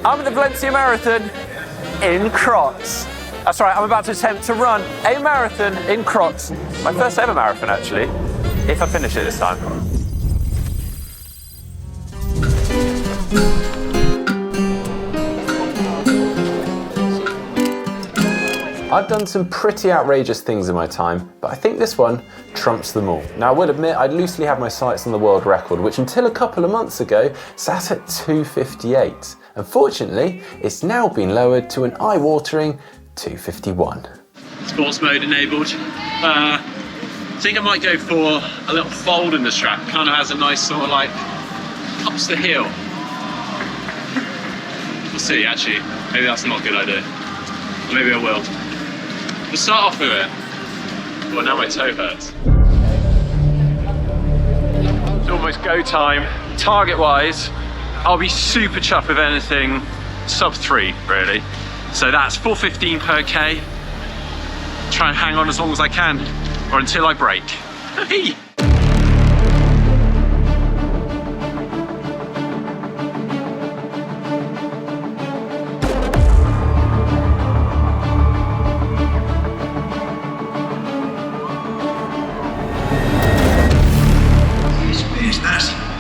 I'm at the Valencia Marathon in Crocs. That's right, I'm about to attempt to run a marathon in Crocs. My first ever marathon, actually, if I finish it this time. I've done some pretty outrageous things in my time, but I think this one trumps them all. Now, I would admit I'd loosely had my sights on the world record, which until a couple of months ago sat at 2:58. Unfortunately, it's now been lowered to an eye-watering 2:51. Sports mode enabled. I think I might go for a little fold in the strap. Kind of has a nice sort of like ups the heel. We'll see, actually. Maybe that's not a good idea. Maybe I will. We'll start off with it. Well, now my toe hurts. It's almost go time. Target-wise, I'll be super chuffed with anything sub 3, really. So that's 4:15 per K. Try and hang on as long as I can, or until I break. Hey!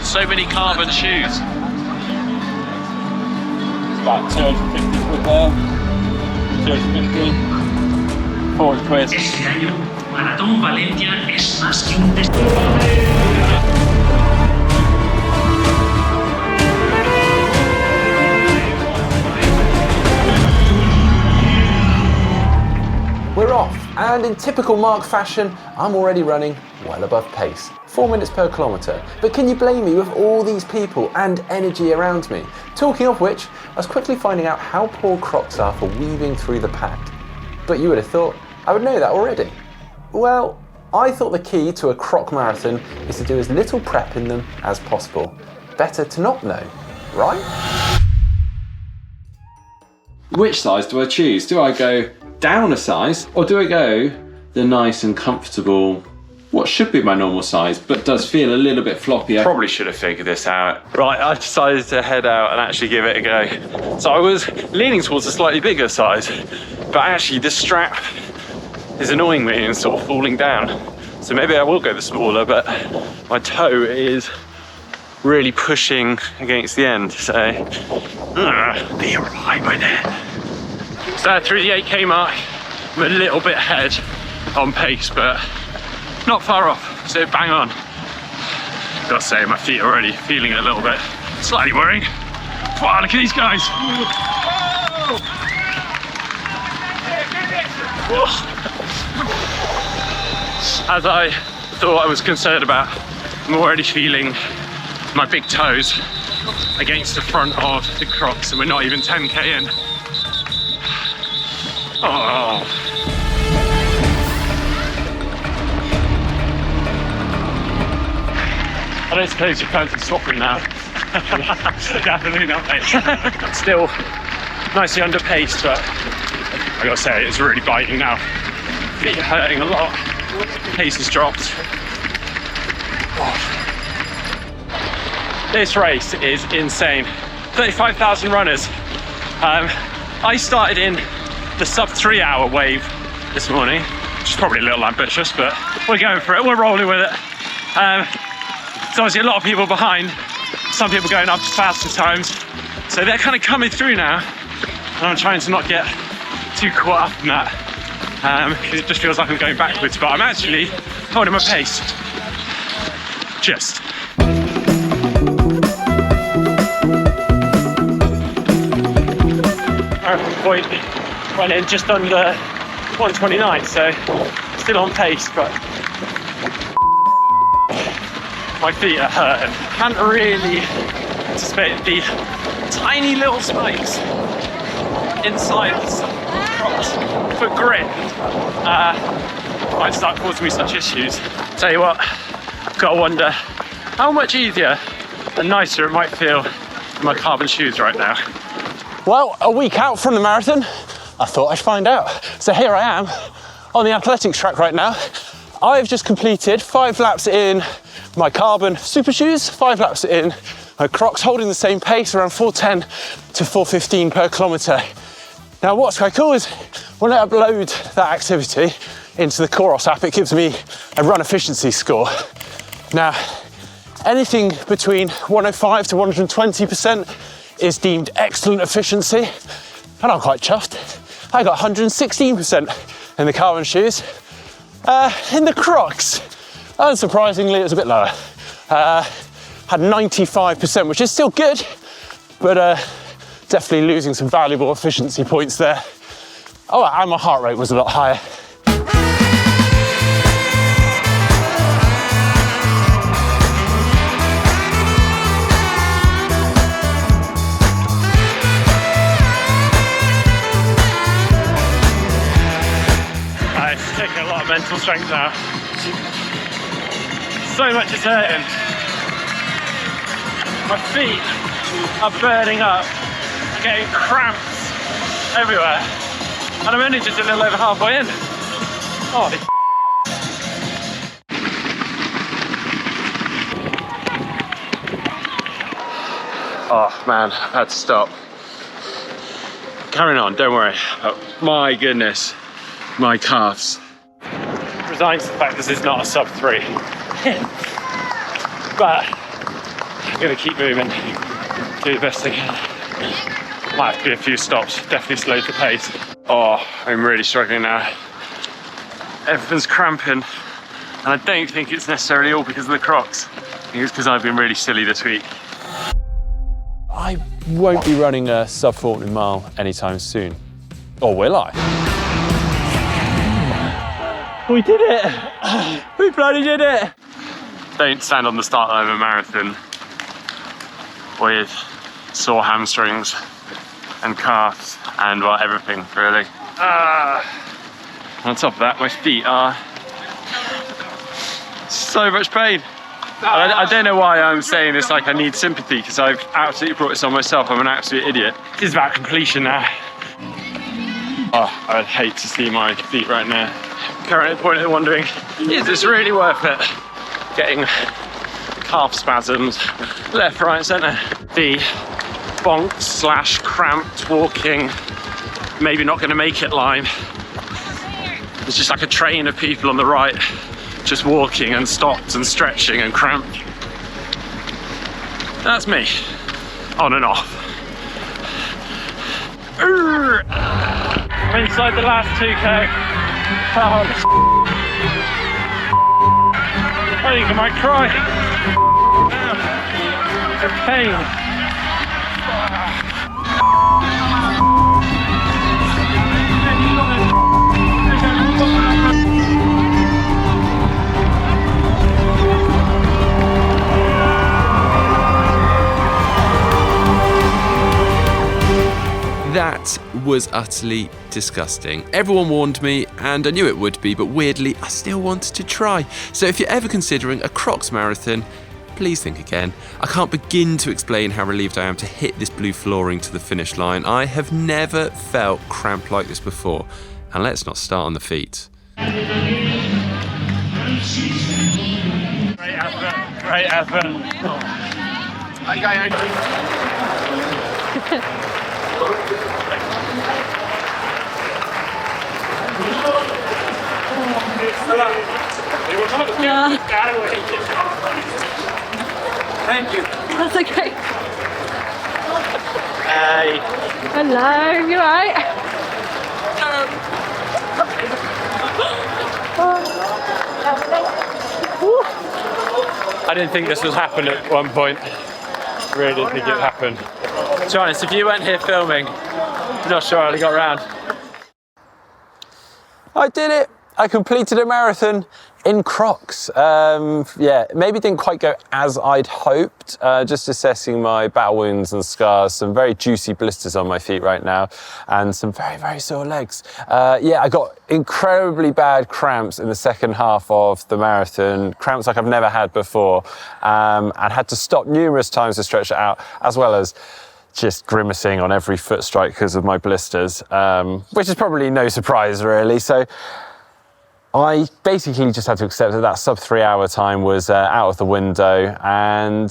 So many carbon shoes. It's about 250 quid there. 250. 400 quid. Este año, Maratón Valencia es más que un destino. We're off, and in typical Mark fashion, I'm already running well above pace. 4 minutes per kilometre. But can you blame me with all these people and energy around me? Talking of which, I was quickly finding out how poor Crocs are for weaving through the pack. But you would have thought I would know that already. Well, I thought the key to a Croc marathon is to do as little prep in them as possible. Better to not know, right? Which size do I choose? Do I go down a size, or do I go the nice and comfortable, what should be my normal size, but does feel a little bit floppy? Probably should have figured this out. Right, I decided to head out and actually give it a go. So I was leaning towards a slightly bigger size, but actually this strap is annoying me and sort of falling down. So maybe I will go the smaller, but my toe is really pushing against the end, so be alright by then. So through the 8K mark, I'm a little bit ahead on pace, but not far off, so bang on. Gotta say, my feet are already feeling it a little bit. Slightly worrying. Wow, look at these guys. As I thought I was concerned about, I'm already feeling my big toes against the front of the Crocs, and we're not even 10K in. Oh. I don't suppose you fancy swapping now. Definitely not, mate. Still nicely under pace, but I gotta say, it's really biting now. Feet are hurting a lot. Pace has dropped. Oh. This race is insane. 35,000 runners. I started in the sub 3 hour wave this morning, which is probably a little ambitious, but we're going for it, we're rolling with it. There's obviously a lot of people behind, some people going up to faster times, so they're kind of coming through now, and I'm trying to not get too caught up in that, because it just feels like I'm going backwards, but I'm actually holding my pace. Just. Marathon point went in just under 129, so still on pace, but my feet are hurting. Can't really anticipate the tiny little spikes inside the Crocs for grip might start causing me such issues. Tell you what, I've got to wonder how much easier and nicer it might feel in my carbon shoes right now. Well, a week out from the marathon, I thought I'd find out. So here I am on the athletics track right now. I've just completed 5 laps in my carbon super shoes, 5 laps in My Crocs holding the same pace, around 4:10 to 4:15 per kilometre. Now what's quite cool is when I upload that activity into the Crocs app, it gives me a run efficiency score. Now, anything between 105 to 120% is deemed excellent efficiency, and I'm quite chuffed. I got 116% in the carbon shoes. In the Crocs, unsurprisingly, it was a bit lower. Had 95%, which is still good, but definitely losing some valuable efficiency points there. Oh, and my heart rate was a lot higher. It's taking a lot of mental strength now. So much is hurting. My feet are burning up, getting cramps everywhere, and I'm only just a little over halfway in. Oh, oh man, I had to stop. Carrying on, don't worry. Oh, my goodness, my calves. Resigned to the fact this is not a sub 3. But I'm gonna keep moving, do the best I can. Might have to be a few stops, definitely slowed the pace. Oh, I'm really struggling now. Everything's cramping, and I don't think it's necessarily all because of the Crocs. I think it's because I've been really silly this week. I won't be running a sub 40 mile anytime soon. Or will I? We did it! We bloody did it! Don't stand on the start line of a marathon with sore hamstrings and calves and well, everything really. On top of that, my feet are so much pain. I don't know why I'm saying this like I need sympathy, because I've absolutely brought this on myself. I'm an absolute idiot. It's about completion now. Oh, I'd hate to see my feet right now. Currently at the point of wondering, is this really worth it? Getting calf spasms left, right and centre. The bonk / cramped walking, maybe not going to make it line. There's just like a train of people on the right just walking and stopped and stretching and cramped. That's me, on and off. I'm inside the last 2k. Oh, I think I might cry. The pain. That was utterly disgusting. Everyone warned me, and I knew it would be, but weirdly, I still wanted to try. So if you're ever considering a Crocs marathon, please think again. I can't begin to explain how relieved I am to hit this blue flooring to the finish line. I have never felt cramp like this before. And let's not start on the feet. Great effort, great effort. Thank you. That's okay. Hey. Hello, you alright? I didn't think this would happen at one point. Really didn't think it would happen. To be honest, if you weren't here filming, I'm not sure I'd have got around. I did it! I completed a marathon in Crocs. Yeah, maybe didn't quite go as I'd hoped. Just assessing my battle wounds and scars, some very juicy blisters on my feet right now, and some very, very sore legs. Yeah, I got incredibly bad cramps in the second half of the marathon, cramps like I've never had before, and had to stop numerous times to stretch it out, as well as just grimacing on every foot strike because of my blisters, which is probably no surprise really. So I basically just had to accept that that sub 3 hour time was out of the window, and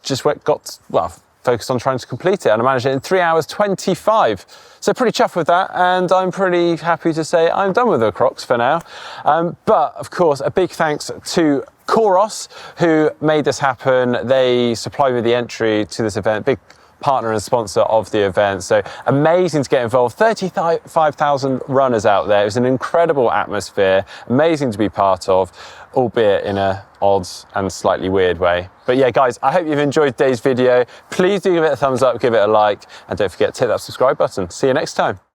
just focused on trying to complete it, and I managed it in 3 hours 25. So pretty chuffed with that, and I'm pretty happy to say I'm done with the Crocs for now. But of course, a big thanks to Coros, who made this happen. They supplied me the entry to this event, big partner and sponsor of the event. So amazing to get involved. 35,000 runners out there. It was an incredible atmosphere, amazing to be part of, albeit in a odd and slightly weird way. But yeah, guys, I hope you've enjoyed today's video. Please do give it a thumbs up, give it a like, and don't forget to hit that subscribe button. See you next time.